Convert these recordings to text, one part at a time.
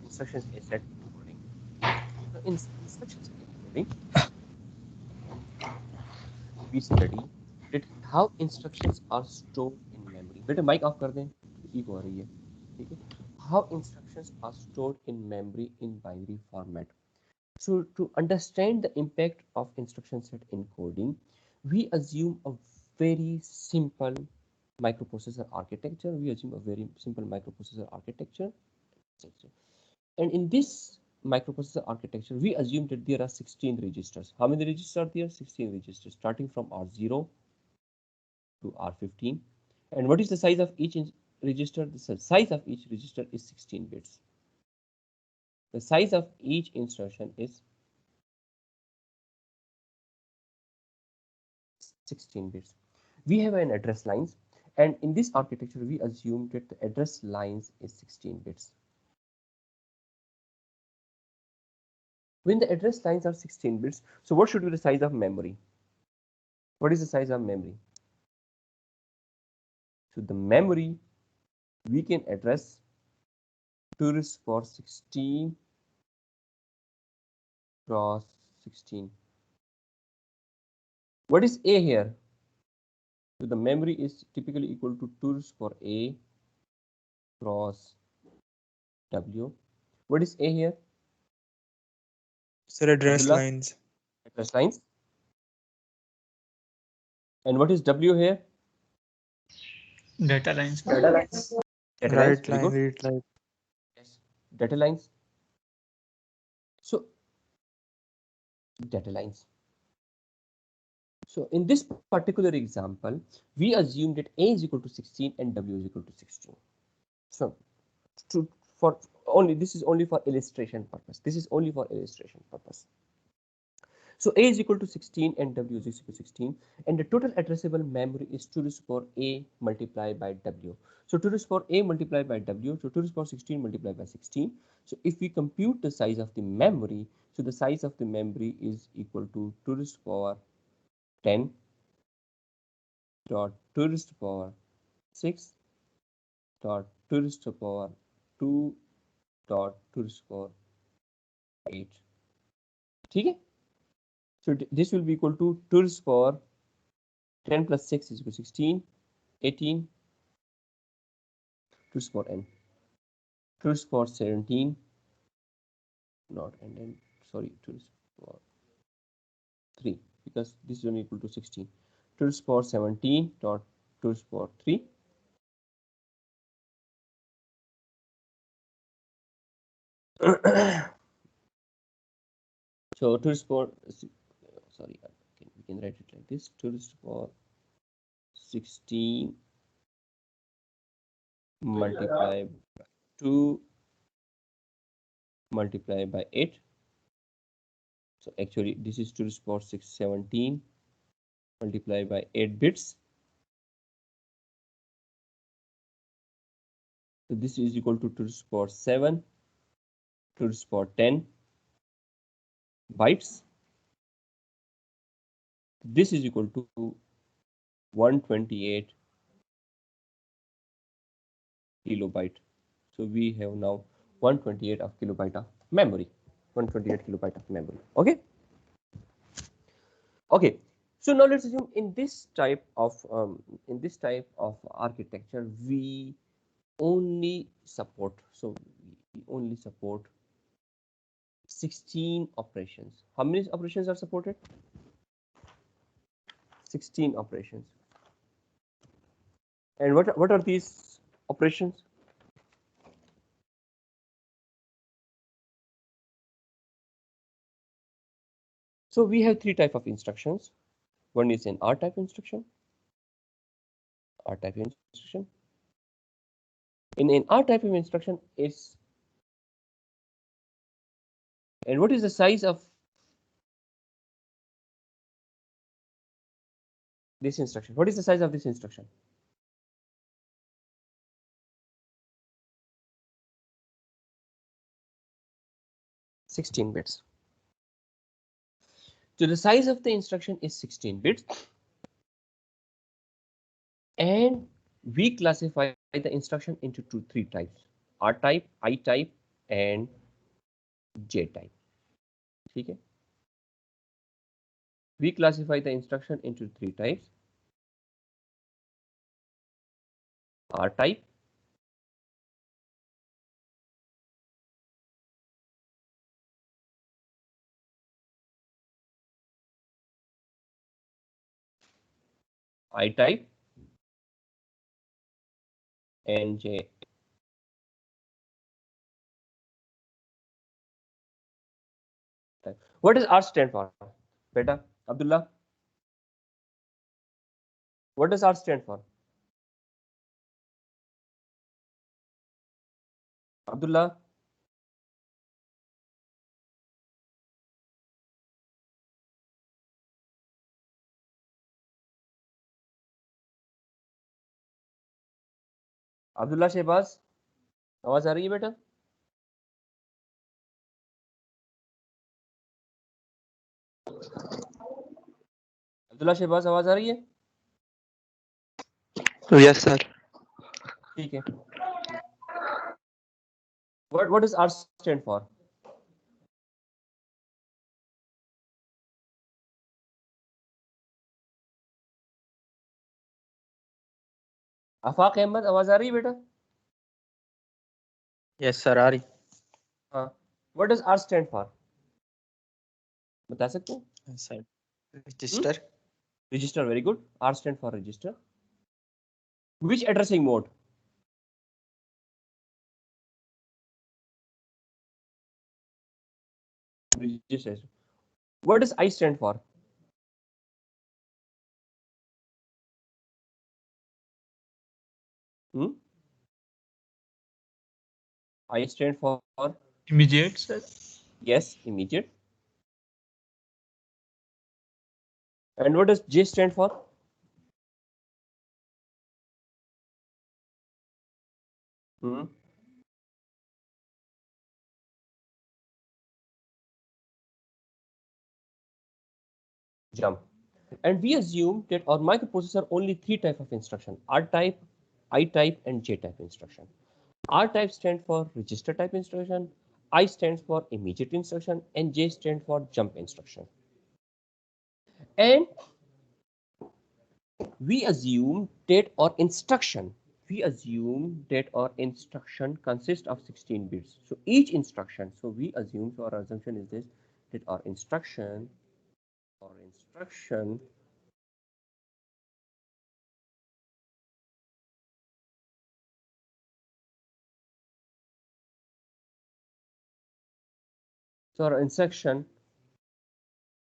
instructions is set encoding. So in instructions encoding, we study that how instructions are stored in memory. बेटे mic off कर दें, echo हो रही है, ठीक है? How instructions are stored in memory in binary format. So to understand the impact of instruction set encoding, we assume a very simple microprocessor architecture. We assume a very simple microprocessor architecture. And in this microprocessor architecture, we assume that there are 16 registers. How many registers are there? 16 registers, starting from R0 to R15. And what is the size of each register? The size of each register is 16 bits. The size of each instruction is 16 bits. We have an address lines, and in this architecture, we assume that the address lines is 16 bits. When the address lines are 16 bits, so what should be the size of memory? What is the size of memory? So the memory we can address 2 raised to the power 16 cross 16. What is A here? So the memory is typically equal to 2 raised to the power A cross W. What is A here? Sir, address Abdullah? lines. Address lines. And what is W here? Data lines. Data lines. Data lines. Write Very line, good. read line. Yes. Data lines. So data lines. So in this particular example, we assume that A is equal to 16 and W is equal to 16. So for only, this is only for illustration purpose. This is only for illustration purpose. So A is equal to 16 and W is equal to 16, and the total addressable memory is 2 raised to the power A multiplied by W. So 2 raised to the power A multiplied by W, so 2 raised to the power 16 multiplied by 16. So if we compute the size of the memory, so the size of the memory is equal to 2 raised to the power 10 dot 2 raised to the power 6 dot 2 raised to the power 2 dot 2 raised to the power 8. ठीक है? So this will be equal to 2 raised to the power 10 plus 6 is equal to 16, 18, 2 raised to the power n, 2 raised to the power 17, not and then sorry 2 raised to the power 3, because this is only equal to 16, 2 raised to the power 17 dot 2 raised to the power 3. So 2 raised to the power, sorry, we can write it like this: 2 raised to the power 16 multiplied by 2 multiplied by 8. So actually this is 2 raised to the power 17 multiplied by 8 bits. So this is equal to 2 raised to the power 7, 2 raised to the power 10 bytes. This is equal to 128 kilobyte. So we have now 128 of kilobyte of memory. 128 kilobyte of memory. Okay. Okay. So now let's assume in this type of architecture we only support. So we only support 16 operations. How many operations are supported? 16 operations. And what are these operations? So we have three types of instructions. One is an R-type instruction. R-type instruction. In an R-type of instruction is, and what is the size of this instruction? What is the size of this instruction? (16 bits). So the size of the instruction is 16 bits, and we classify the instruction into three types: R-type, I-type, and J type. ठीक है? We classify the instruction into three types: R type, I type, and J. What does R stand for? Beta, Abdullah, what does R stand for? Abdullah, Abdullah Shehbaz, आवाज आ रही है बेटा? अब्दुल्ला शहबाज, आवाज आ रही है? Yes, sir. ठीक है. What does R stand for? आफाक अहमद, आवाज आ रही है बेटा? Yes, sir. Ari. हाँ. What does R stand for? बता सकते हैं? Yes, sir. Register. Register, very good. R stand for register. Which addressing mode? Register. What does I stand for? I stand for Immediate, sir. yes, immediate. And what does J stand for? Jump. And we assume that our microprocessor only three type of instruction: R type, I type, and J type instruction. R type stands for register type instruction, I stands for immediate instruction, and J stands for jump instruction. And we assume that our instruction consists of 16 bits. So each instruction, so our assumption is this, that our instruction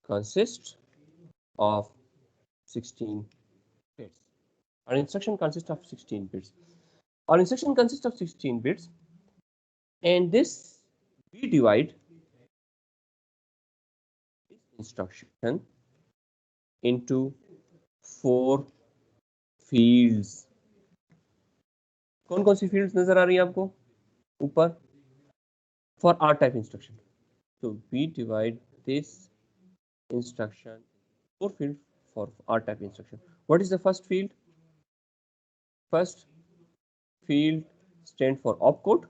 consists of 16 bits. Our instruction consists of 16 bits. Our instruction consists of 16 bits, and this we divide this instruction into 4 fields. कौन कौन सी fields नजर आ रही है आपको ऊपर? For R type instruction. So we divide this instruction 4 fields for R type instruction. What is the first field? First field stands for opcode.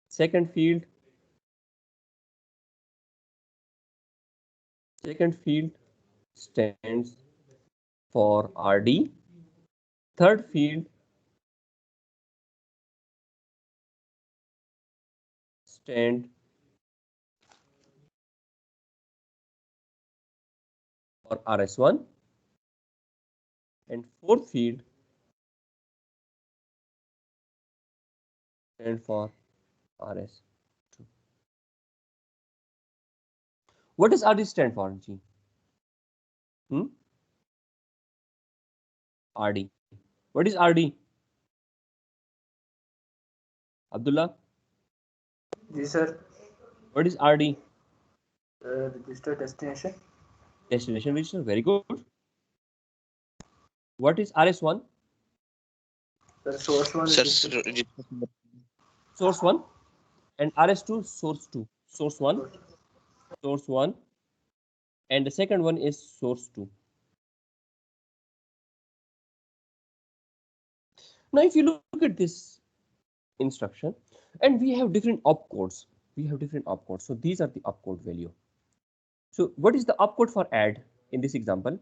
Second field stands for RD. Third field stands for RS1, and fourth field stands for RS2. What does RD stand for, G? RD. What is RD? Abdullah? Yes, sir. What is RD? Register destination. Destination register. Very good. What is RS1? The source one. Sir, Source 1. And RS2, source 2. Source 1. Source 1. And the second one is source 2. Now, if you look at this instruction, and we have different opcodes. So these are the opcode value. So what is the opcode for add in this example?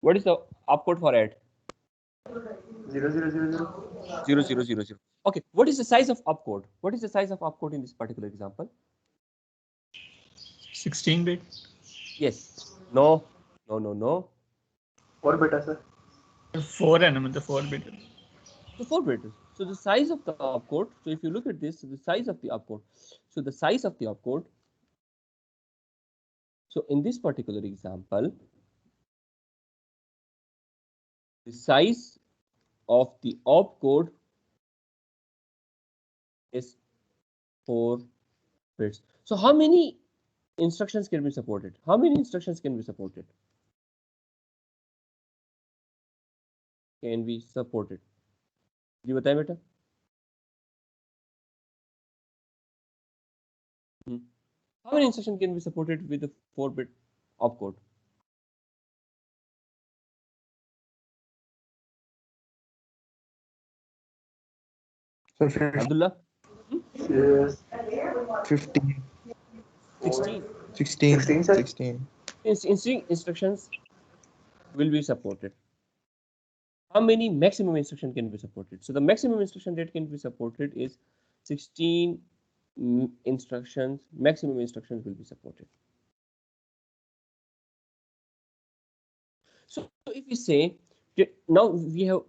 What is the opcode for add? 0000. 0000. Okay, what is the size of opcode? What is the size of opcode in this particular example? 16-bit. Yes. No. No. No. No. 4 bit, sir. 4 है 4 bit. So 4 bit. So the size of the opcode. So if you look at this, the size of the opcode. So the size of the opcode. So in this particular example, the size of the opcode is 4 bits. So how many instructions can be supported? How many instructions can be supported? Can be supported. जी बताएं बेटा. How many instructions can be supported with the 4-bit opcode? Abdullah? Yes. 15. 16. 16. 16, sir. 16. Instructions will be supported. How many maximum instruction can be supported? So the maximum instruction that can be supported is 16 instructions. Maximum instructions will be supported. So if we say now we have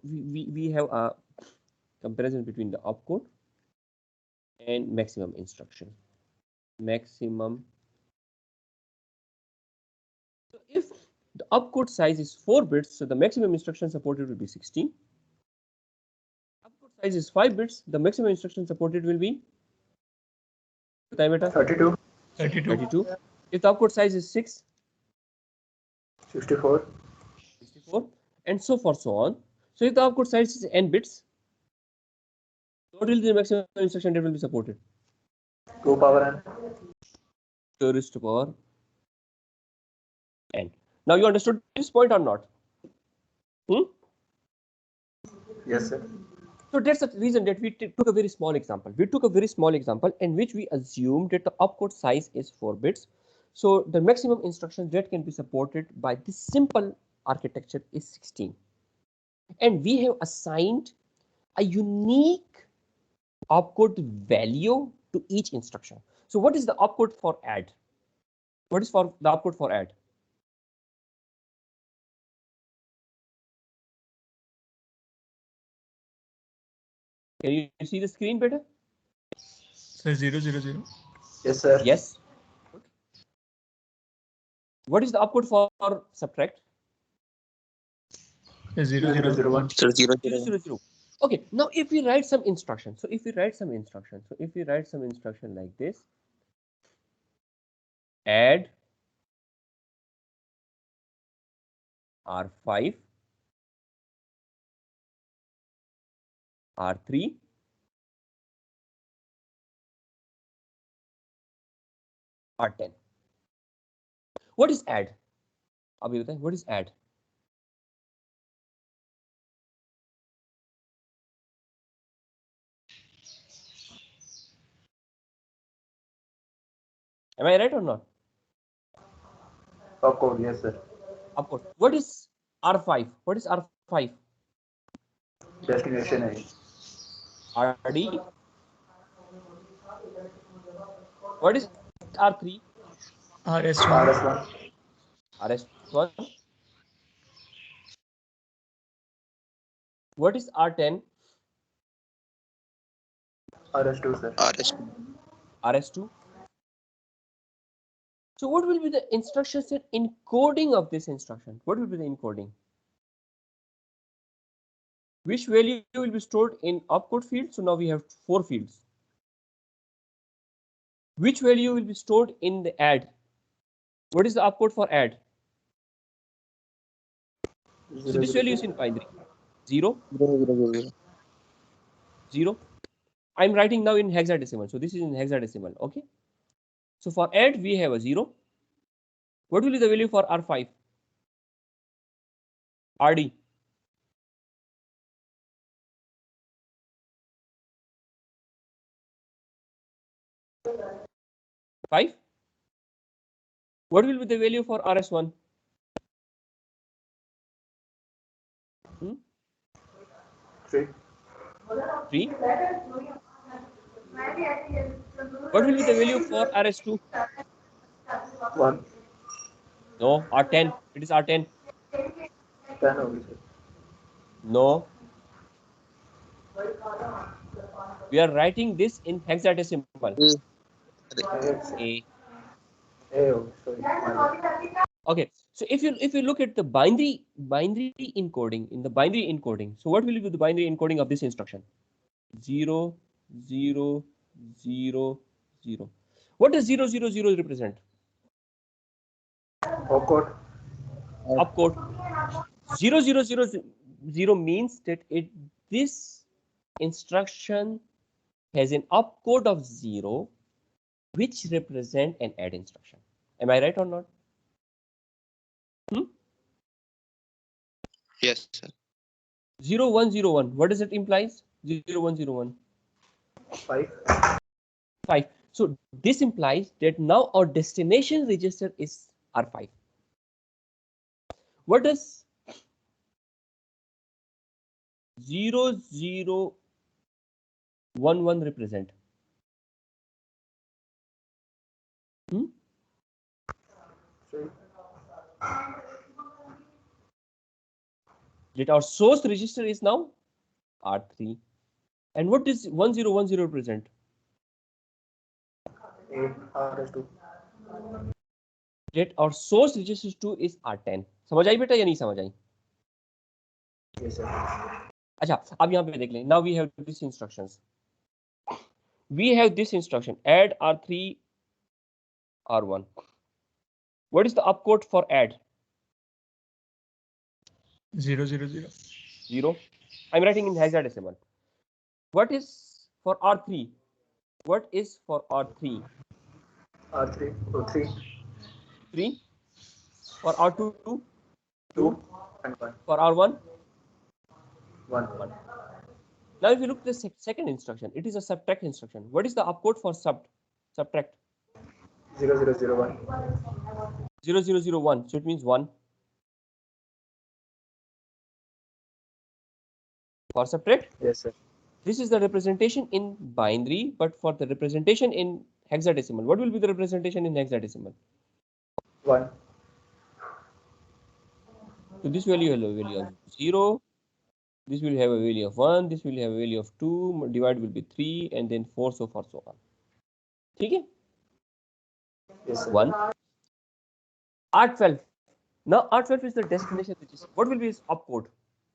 a comparison between the opcode and maximum instruction. Maximum. So if the opcode size is 4 bits, so the maximum instruction supported will be 16. Opcode size is 5 bits, the maximum instruction supported will be 32. 32. If the opcode size is 6, 64. 64, and so forth, so on. So if the opcode size is n bits, what will be the maximum instruction that will be supported? 2 power n. 2 raised to power n. Now you understood this point or not? Yes, sir. So that's the reason that we took a very small example. We took a very small example in which we assumed that the opcode size is 4 bits. So the maximum instruction that can be supported by this simple architecture is 16. And we have assigned a unique opcode value to each instruction. So what is the opcode for add? What is for the opcode for add? Can you see the screen better? Sir, 000. Yes, sir. Yes. What is the opcode for subtract? 0001. 000. Okay, now if we write some instruction, like this, add R5, R3, R10. What is add? Abhi बताएं, what is add? Am I right or not? Opcode, yes, sir. Opcode. What is R5? What is R5? Destination है. RD. What is R3? RS1. RS1. What is R10? RS2, sir. RS2. So what will be the instructions and encoding of this instruction? What will be the encoding? Which value will be stored in opcode field? So now we have 4 fields. Which value will be stored in the add? What is the opcode for add? So this value is in binary. 0. 0. I'm writing now in hexadecimal. So this is in hexadecimal. Okay. So for add, we have a 0. What will be the value for R5? RD. 5. What will be the value for RS1? 3. 3. What will be the value for RS2? 1. No, R10. It is R10. 10 होगी sir. No. We are writing this in hexadecimal. A. होगी, sorry. Okay. So if you look at the binary encoding, in the binary encoding, so what will be the binary encoding of this instruction? 0, 0, 0, 0. What does 0, 0, 0 represent? Opcode. Opcode. 0, 0, 0, 0 means that this instruction has an opcode of 0 which represent an add instruction. Am I right or not? Yes, sir. 0, 1, 0, 1. What does it implies? 0, 1, 0, 1. 5. 5. So this implies that now our destination register is R5. What does 0, 0, 1, 1 represent? That our source register is now R3. And what does 1010 represent? 8. RS2. That our source register 2 is R10. समझ आई बेटा या नहीं समझ आई? Yes sir. अच्छा, अब यहाँ पे देख लें. Now we have these instructions. We have this instruction add R3 R1. What is the opcode for add? 0, 0, 0. 0. I'm writing in hexadecimal. What is for R3? What is for R3? R3. Oh, 3. 3. For R2? 2. And 1. For R1? 1. 1. Now if you look at the second instruction, it is a subtract instruction. What is the opcode for subtract? 0, 0, 0, 1. 0, 0, 0, 1. So it means 1. For subtract? Yes sir. This is the representation in binary, but for the representation in hexadecimal, what will be the representation in hexadecimal? 1. So this value will have a value of 0. This will have a value of 1. This will have a value of 2. Divide will be 3, and then 4, so forth, so on. Okay? Yes sir. 1. R12. Now R12 is the destination register. What will be its opcode?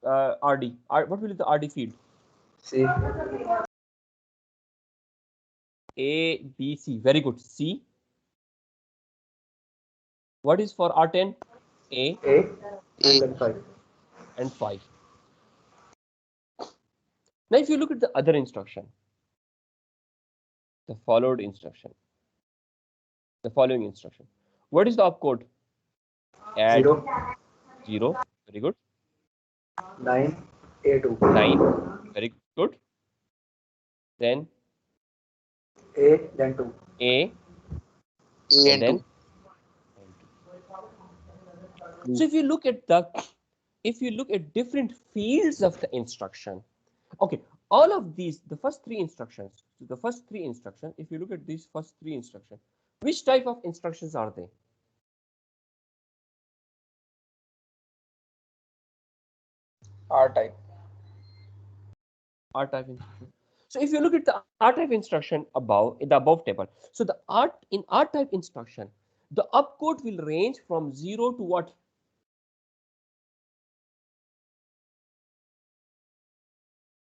RD. What will be the RD field? C. A, B, C. Very good. C. What is for R10? A. A. And then 5. And 5. Now if you look at the other instruction, the following instruction, what is the opcode? Add 0. 0. Very good. 9. A2. 9. Very good. Then A. Then 2. A. And then. So if you look at different fields of the instruction, okay, all of these, the first three instructions, if you look at these first three instructions, which type of instructions are they? R type. R type instruction. So if you look at the R type instruction above, in the above table, so the R type instruction, the opcode will range from 0 to what?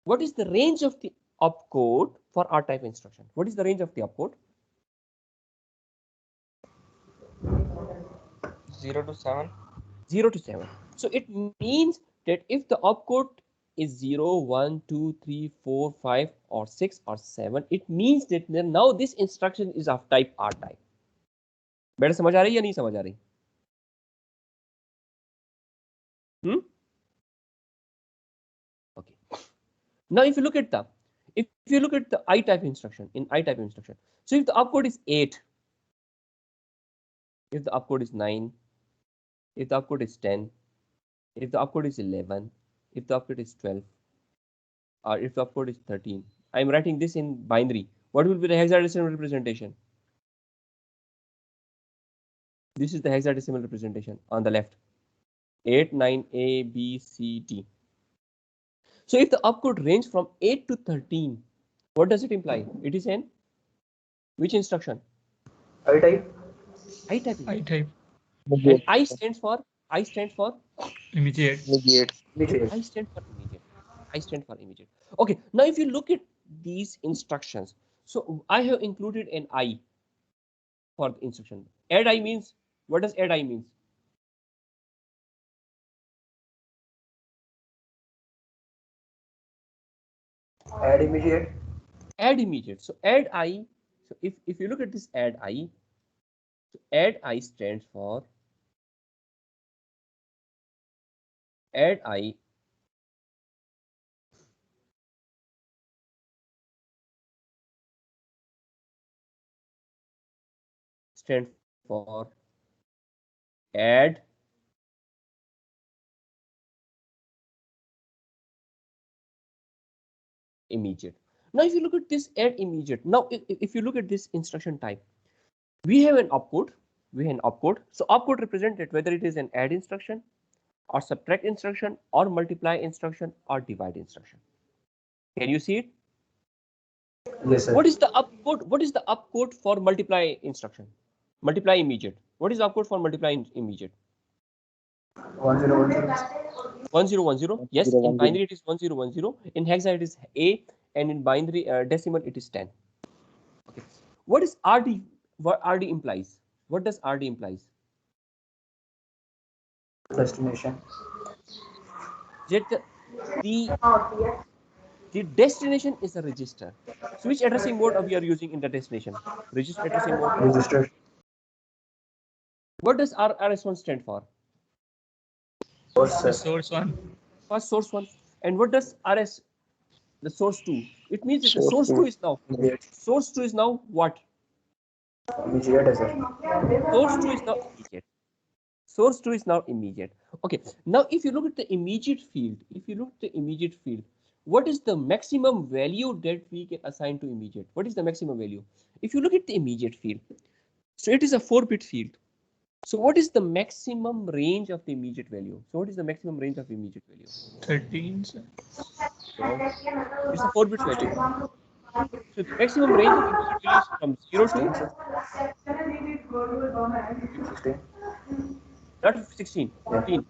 What is the range of the opcode for R type instruction? What is the range of the opcode? 0 to 7. 0 to 7. So it means that if the opcode is 0, 1, 2, 3, 4, 5, or 6, or 7, it means that now this instruction is of type R type. बेटा समझ आ रही या नहीं समझ आ रही? Okay. Now if you look at if you look at the I type instruction, so if the opcode is 8, if the opcode is 9, if the opcode is 10, if the opcode is 11, if the opcode is 12, or if the opcode is 13, I'm writing this in binary. What will be the hexadecimal representation? This is the hexadecimal representation on the left. 8, 9, A, B, C, D. So if the opcode range from 8 to 13, what does it imply? It is in which instruction? I type. I type. I type. And I stands for Immediate. Immediate. I stand for immediate. I stand for immediate. Okay, now if you look at these instructions, so I have included an I for the instruction. Add I means, what does add I means? Add immediate. Add immediate. So add I. So if you look at this add I, so add I stands for add I stands for add immediate. Now if you look at this add immediate, now if you look at this instruction type, we have an opcode. So opcode represented whether it is an add instruction or subtract instruction or multiply instruction or divide instruction. Can you see it? Yes, sir. What is the opcode for multiply instruction? Multiply immediate. What is the opcode for multiply immediate? 1010. 1010. Yes, in binary it is 1010. In hexa it is A, and in binary decimal it is 10. Okay. What is RD? What RD implies? What does RD implies? Destination. The destination is a register. So which addressing mode we are using in the destination? Register addressing mode. Register. What does RS1 stand for? Source, The sir. source one. First source 1. And what does RS, the source 2? It means that the source 2 is now. Immediate. Source 2 is now what? Immediate, sir. Source 2 is now immediate. Source 2 is now immediate. Okay. Now if you look at the immediate field, what is the maximum value that we can assign to immediate? What is the maximum value? If you look at the immediate field, so it is a 4-bit field. So what is the maximum range of the immediate value? 13, sir. It's a 4-bit value. So the maximum range of immediate value is from 0 to 16. not 16, 15.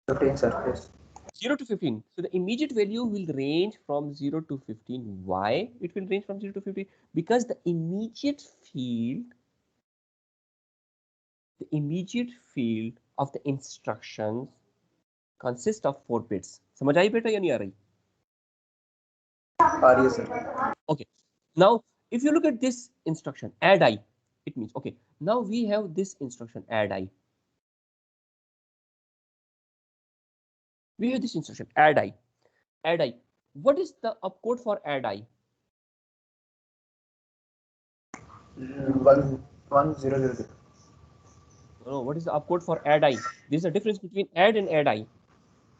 15, sir. Yes. 0 to 15. So the immediate value will range from 0 to 15. Why it will range from 0 to 15? Because the immediate field of the instructions consists of 4 bits. समझ आई बेटा या नहीं आ रही? Yes, sir. Okay. Now, if you look at this instruction, add I, it means, okay, now we have this instruction, add I. We have this instruction, add I. Add I. What is the opcode for add I? 11000. No, what is the opcode for add I? There's a difference between add and add I.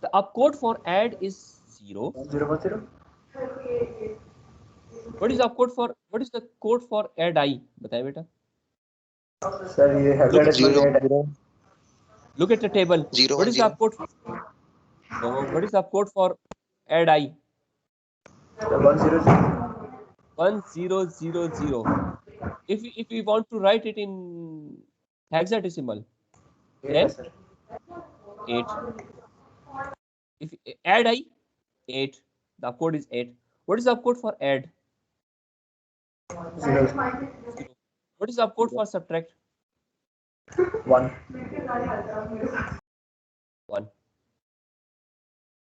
The opcode for add is 0. 1010. What is the code for add I? बताइए बेटा. Sir, you have got a 0. Look at the table. Zero, What is the opcode? No, what is the opcode for add I? 100. 1000. If we want to write it in hexadecimal, Yes, sir. 8. If add I, 8. The opcode is 8. What is the opcode for add? 0. 0. What is the opcode for subtract? 1. 1.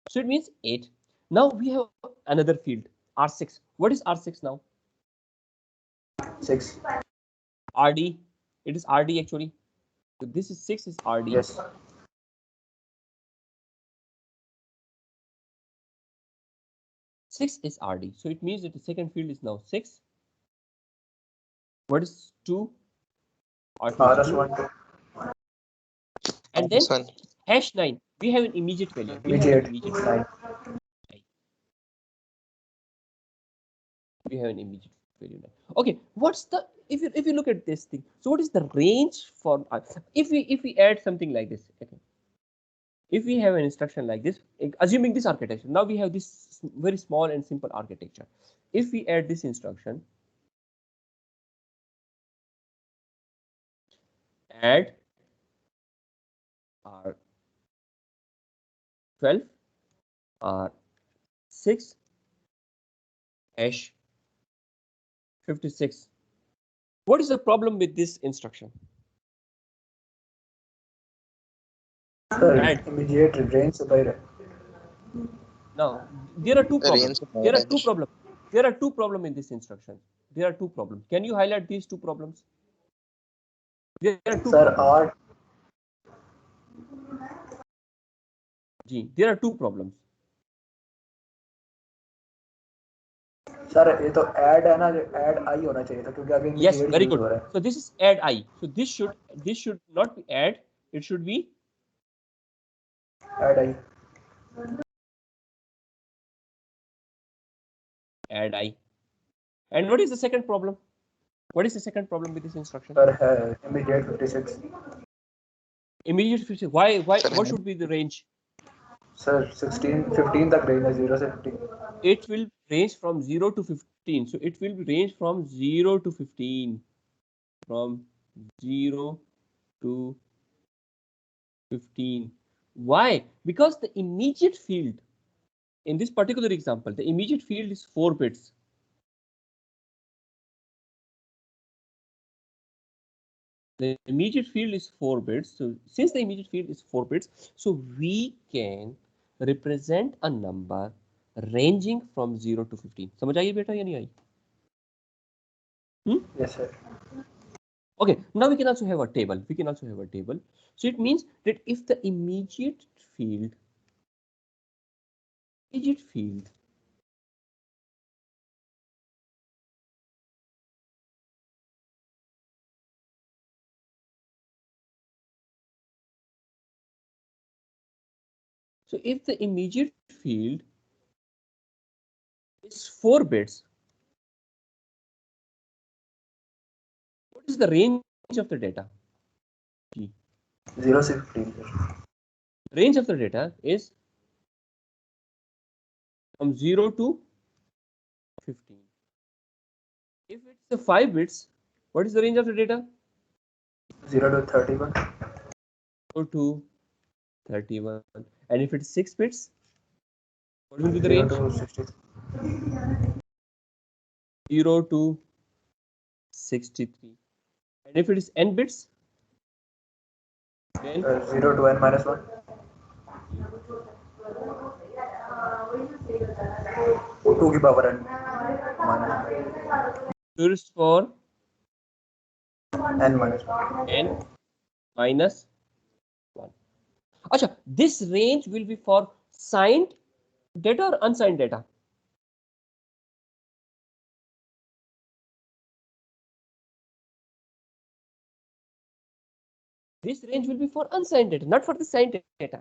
So it means 8. Now we have another field, R6. What is R6 now? 6. RD. It is RD actually. So this is 6 is RD. Yes. 6 is RD. So it means that the second field is now 6. What is 2? R2 is 2. RS1 And then One. hash 9. We have an immediate value. We have an immediate value. We have an immediate value now. Okay, what's the if you look at this thing? So what is the range for if we add something like this? Okay. If we have an instruction like this, assuming this architecture, now we have this very small and simple architecture. If we add this instruction, add R12 R6 hash 56. What is the problem with this instruction? Sir, Add. immediate range by Now there are two problems. Range There are two range. problems. There are two problems in this instruction. There are two problems. Can you highlight these two problems? There are two Sir, problems. R There are two problems. Sir ये तो add है ना, add आई होना चाहिए था क्योंकि अभी Yes, immediate very use good. हो रहा है. So this is add I. So this should not be add. It should be add I add I. And what is the second problem? What is the second problem with this instruction? Sir है immediate 56. Immediate 56. Why? What should be the range? Sir 15 तक range है 0 से 15. It will range from 0 to 15. So it will be range from 0 to 15. From 0 to 15. Why? Because the immediate field in this particular example, the immediate field is 4 bits. The immediate field is 4 bits. So since the immediate field is 4 bits, so we can represent a number ranging from 0 to 15. समझ आई बेटा या नहीं आई? Yes sir. Okay, now we can also have a table. We can also have a table. So it means that if the immediate field so if the immediate field is 4 bits, what is the range of the data? 0 से 15 sir. Range of the data is from 0 to 15. If it's the 5 bits, what is the range of the data? 0 to 31. 0 to 31. And if it's 6 bits, what will be the 0 range? to 63. 0 to 63. And if it is n bits, then 0 to n minus 1. 2 की power n minus tourist for n minus 1. n minus 1. Achha, this range will be for signed data or unsigned data? This range will be for unsigned data, not for the signed data.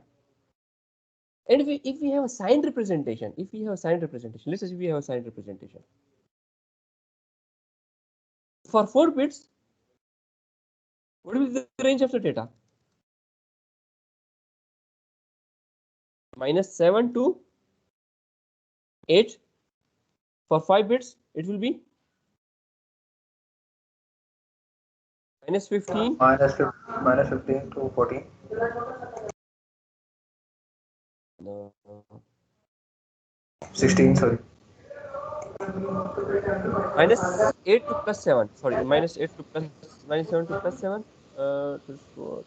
And if we have a signed representation, let's say we have a signed representation. For 4 bits, what will be the range of the data? -7 to 8. For 5 bits, it will be -15. Minus 15 to 14. No. 16, sorry. -8 to +7. Sorry, -8 to -7 to +7. This was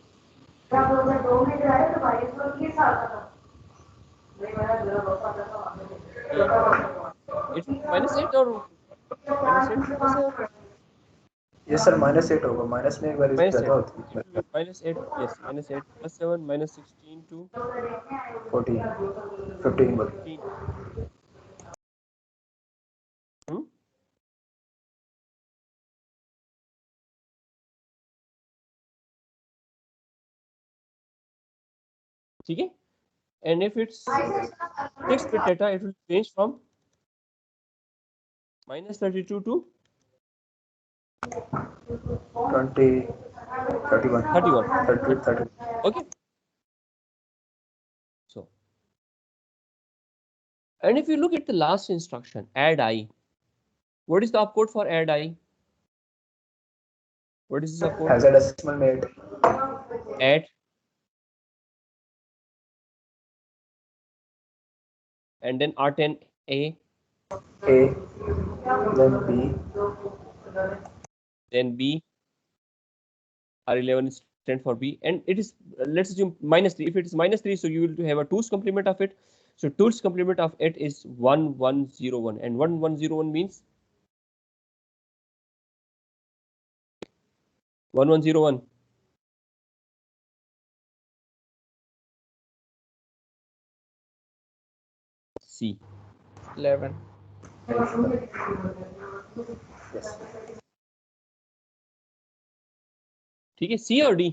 it's -8 or -8 to +7. Yes sir, minus 8 होगा. Minus में एक बार -8. ज्यादा होती है. -8. Yes, -8 +7 -16 to 14 15 बोल. 15. ठीक है, and if it's 6-bit data, it will change from -32 to 20, 31, 31. 30, 30. Okay, so and if you look at the last instruction, add I, what is the opcode for add I? What is this opcode? Has a decimal made. Add and then R10A, A, then B, then B, R11 stand for B, and it is let's assume -3. If it is -3, so you will have a 2's complement of it. So 2's complement of it is 1101, and 1101 means 1101. C. 11. yes. ठीक है, C और D?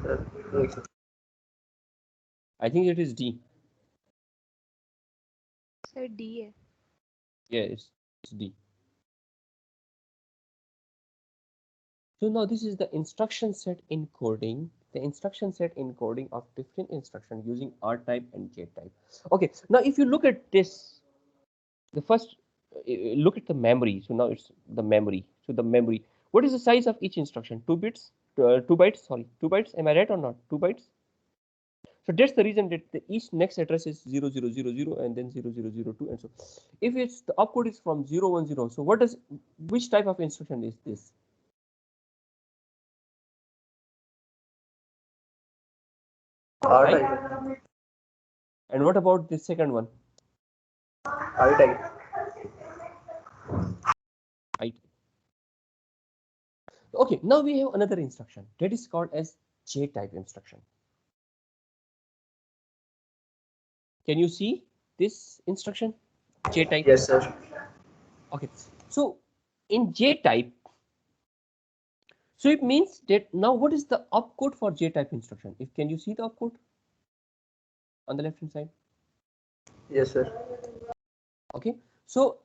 Sir, I think it is D. Sir D है. Yeah, it's D. So now this is the instruction set encoding. The instruction set encoding of different instruction using R type and J type. Okay, now if you look at this, the first look at the memory. So now it's the memory. So the memory. What is the size of each instruction? 2 bits, 2 bytes. Sorry, 2 bytes. Am I right or not? 2 bytes. So that's the reason that each next address is 0000 and then 0002 and so. If it's the opcode is from 010, so what does which type of instruction is this? R Right? type. And what about the second one? I type. I. Okay, now we have another instruction that is called as J type instruction. Can you see this instruction? J type. Yes, sir. Okay, so in J type, so it means that now what is the opcode for J type instruction? If can you see the opcode on the left hand side? Yes, sir. Okay, so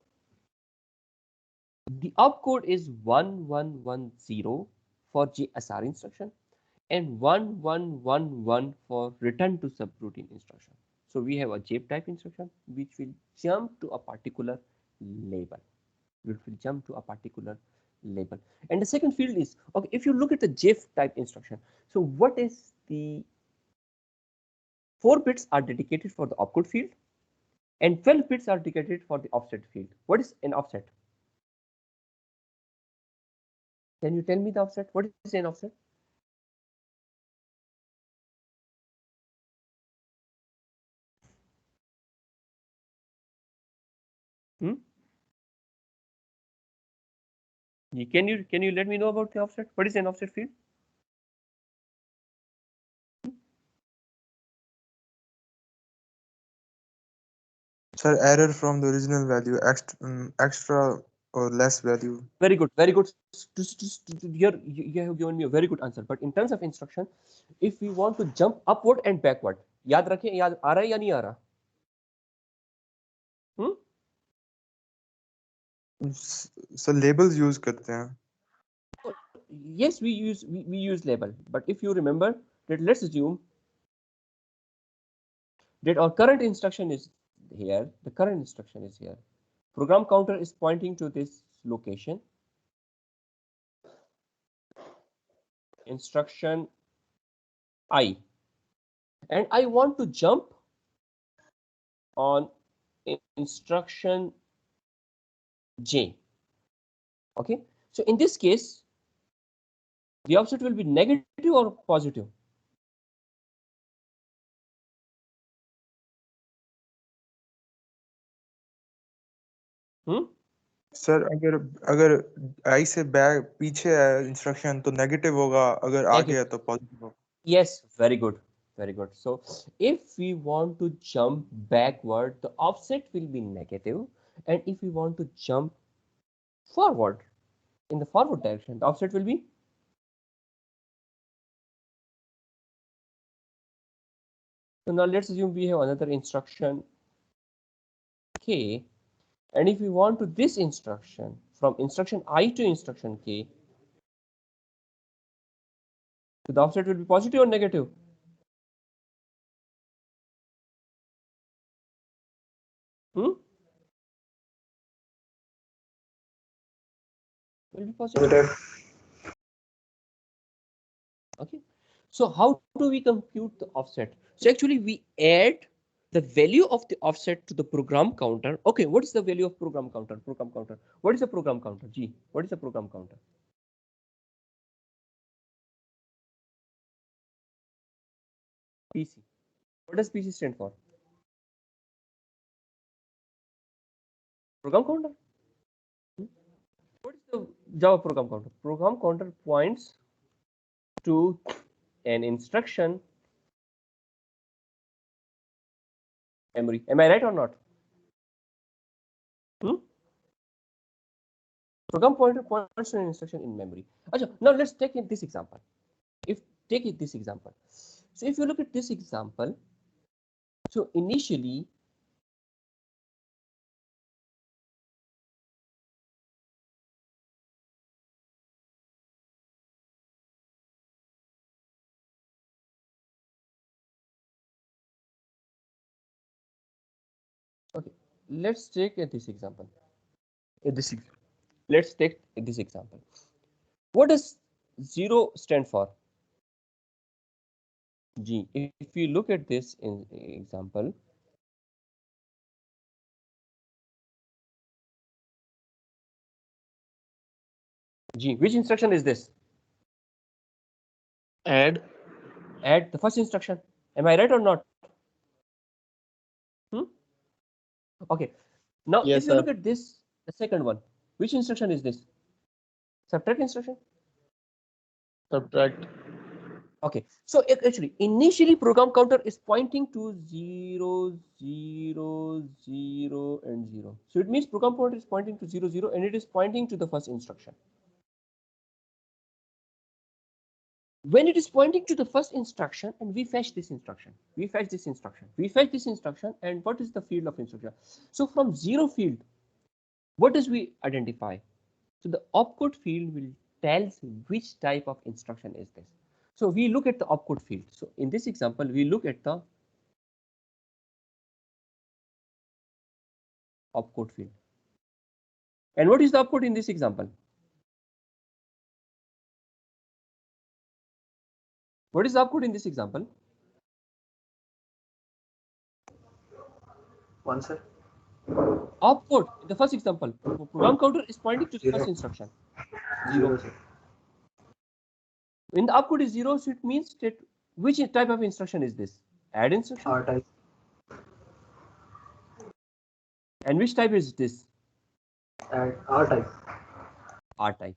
the opcode is 1110 for JSR instruction and 1111 for return to subroutine instruction. So we have a J type instruction which will jump to a particular label. Which will jump to a particular label. And the second field is, okay, if you look at the JIF type instruction, so what is the 4 bits are dedicated for the opcode field and 12 bits are dedicated for the offset field. What is an offset? Can you tell me the offset? What is an offset? Hmm? Can you let me know about the offset? What is an offset field? Sir, error from the original value, extra or less value. Very good, very good. You have given me a very good answer. But in terms of instruction, if we want to jump upward and backward, याद रखें, याद आ रहा है या नहीं आ रहा? Hmm? So labels use करते हैं. Yes, we use label, but if you remember that, let's assume that our current instruction is here. The current instruction is here. Program counter is pointing to this location. Instruction I, and I want to jump on instruction J. Okay, so in this case, the offset will be negative or positive. Sir अगर आई से back पीछे है instruction तो negative होगा, अगर आगे है तो पॉजिटिव होगा. Yes, very good, very good. So if we want to jump backward, the offset will be negative, and if we want to jump forward, in the forward direction, the offset will be. So now let's assume we have another instruction K, and if we want to this instruction from instruction I to instruction K, so the offset will be positive or negative? Will be positive. Okay. So how do we compute the offset? So actually we add the value of the offset to the program counter. Okay, what is the value of program counter? Program counter. What is the program counter? G. What is the program counter? PC. What does PC stand for? Program counter. What is the Java program counter? Program counter points to an instruction memory. Am I right or not? Program pointer points to an instruction in memory. Now let's take this example. This example. So if you look at this example, so initially okay, let's take this example. Let's take this example. What does 0 stand for? G. If we look at this in example, G, which instruction is this? Add. Add, the first instruction. Am I right or not? Okay. Now, Yes, if you look at this, the second one, which instruction is this? Subtract instruction. Subtract. Okay. So actually, initially program counter is pointing to 0, 0, 0, and 0. So it means program counter is pointing to 0, 0, and it is pointing to the first instruction. When it is pointing to the first instruction, and we fetch this instruction, and what is the field of instruction? So from 0 field, what does we identify? So the opcode field will tells which type of instruction is this. So we look at the opcode field. So in this example, we look at the opcode field. And what is the opcode in this example? What is the opcode in this example? One sir. Opcode, the first example, program counter is pointing to the first instruction. 0. When the opcode is 0, so it means that which type of instruction is this? Add instruction. R type. And which type is this? Add R type. R type.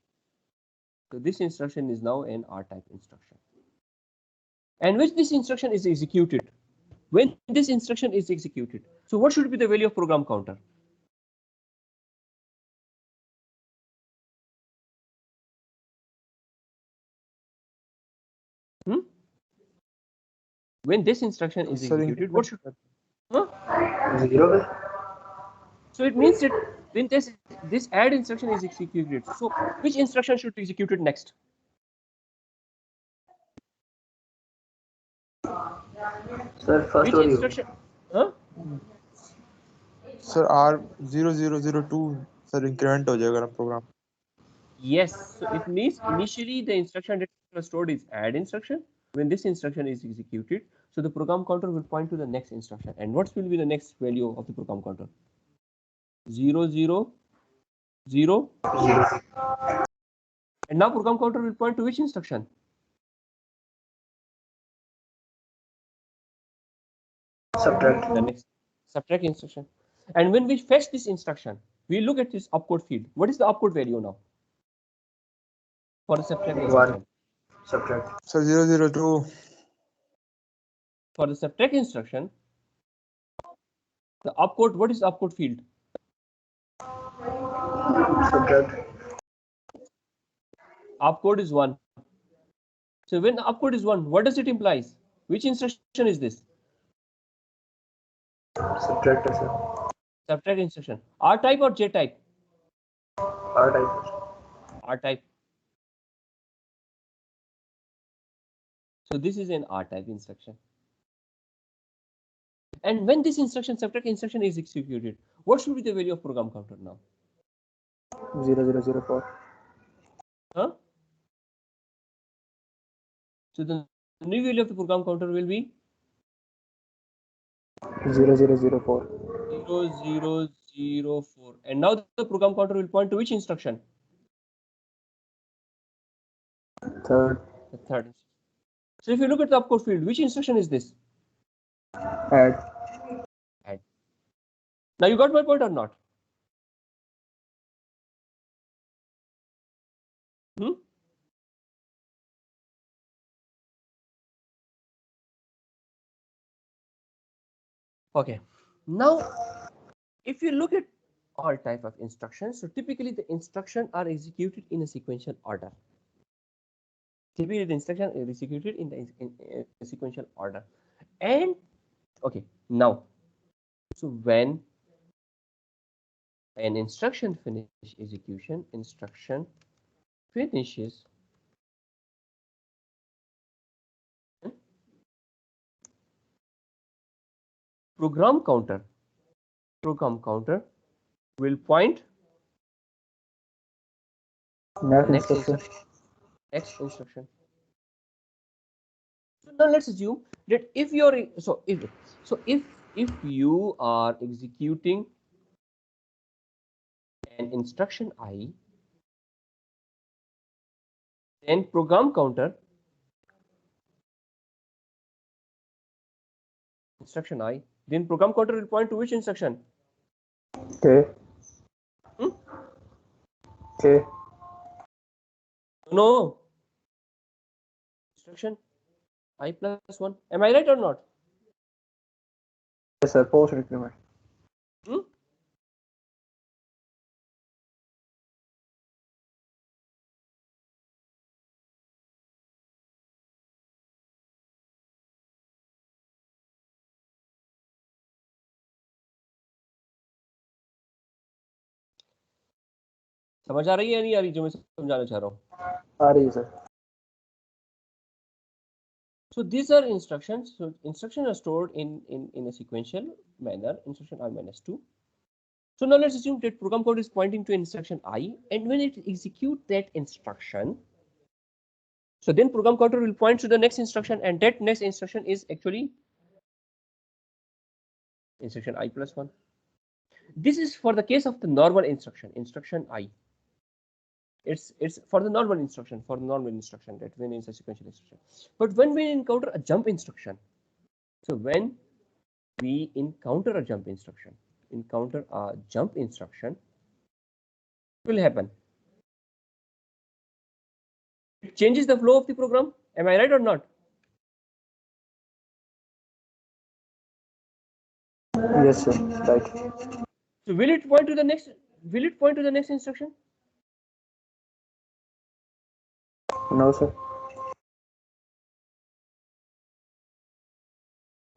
So this instruction is now an R type instruction. And which this instruction is executed. When this instruction is executed, so what should be the value of program counter? When this instruction is executed, what should? 0. So it means that when this add instruction is executed, so which instruction should be executed next? Sir, first Which value. instruction? Sir, R0002 sir increment हो जाएगा ना program. Yes. So it means initially the instruction that was stored is add instruction. When this instruction is executed, so the program counter will point to the next instruction. And what will be the next value of the program counter? 0, 0, 0. And now program counter will point to which instruction? Subtract. The next subtract instruction. And when we fetch this instruction, we look at this opcode field. What is the opcode value now? For the subtract instruction. Subtract. Sir 002. For the subtract instruction, the opcode, what is the opcode field? Subtract. Opcode is 1. So when opcode is 1, what does it implies? Which instruction is this? Subtractor, sir. Subtract instruction. R type or J type? R type. R type. So this is an R type instruction. And when this instruction, subtract instruction, is executed, what should be the value of program counter now? 0004. Huh? So the new value of the program counter will be 0004. 0004. And now the program counter will point to which instruction? Third. The third. So if you look at the opcode field, which instruction is this? Add. Add. Now you got my point or not? Okay. Now, if you look at all type of instructions, so typically the instructions are executed in a sequential order. Typically the instruction is executed in a sequential order. And okay, now, so when an instruction finishes execution, instruction finishes program counter will point Next instruction. Next instruction. So now let's assume that if you're if you are executing an instruction I, then program counter instruction I, then program counter will point to which instruction? K. K. No. Instruction I plus 1. Am I right or not? Yes, sir. Post increment. समझ आ रही है नहीं आ रही जो मैं समझाना चाह रहा हूँ? आ रही है sir. So these are instructions. So instructions are stored in a sequential manner. Instruction I minus 2. So now let's assume that program code is pointing to instruction I, and when it executes that instruction, so then program counter will point to the next instruction, and that next instruction is actually instruction I plus 1. This is for the case of the normal instruction I. It's for the normal instruction, that when it's a sequential instruction. But when we encounter a jump instruction, so when we encounter a jump instruction, what will happen? It changes the flow of the program. Am I right or not? Yes, sir. Right. So will it point to the next instruction? No, sir.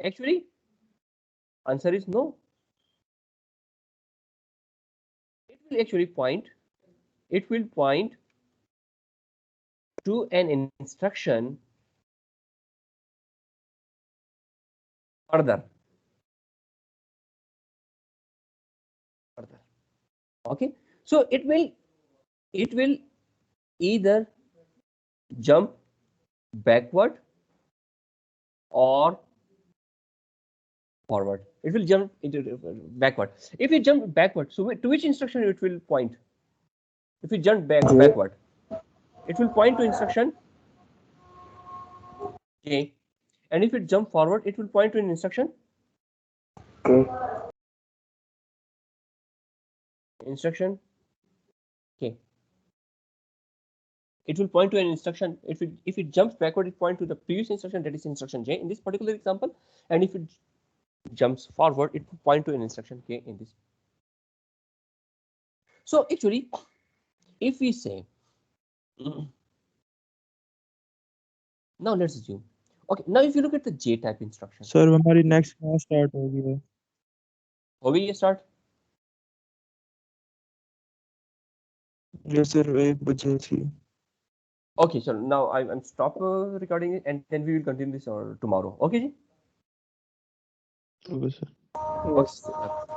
Actually, answer is no. It will actually point to an instruction further. Okay, so it will either jump backward or forward. It will jump backward. If it jump backward, so to which instruction it will point? If it jump backward, it will point to instruction J, and if it jump forward, it will point to an instruction K. Instruction K. It will point to an instruction. If it jumps backward, it points to the previous instruction, that is instruction J in this particular example, and if it jumps forward, it will point to an instruction K in this. So actually, if we say Now let's assume. Okay, now if you look at the J type instruction, sir हमारी next class start हो गई है हो गई ये start? ये sir 1 बजे थी Okay, so now I'm stop recording it and then we will continue this tomorrow. Okay, ji? Okay sir Okay.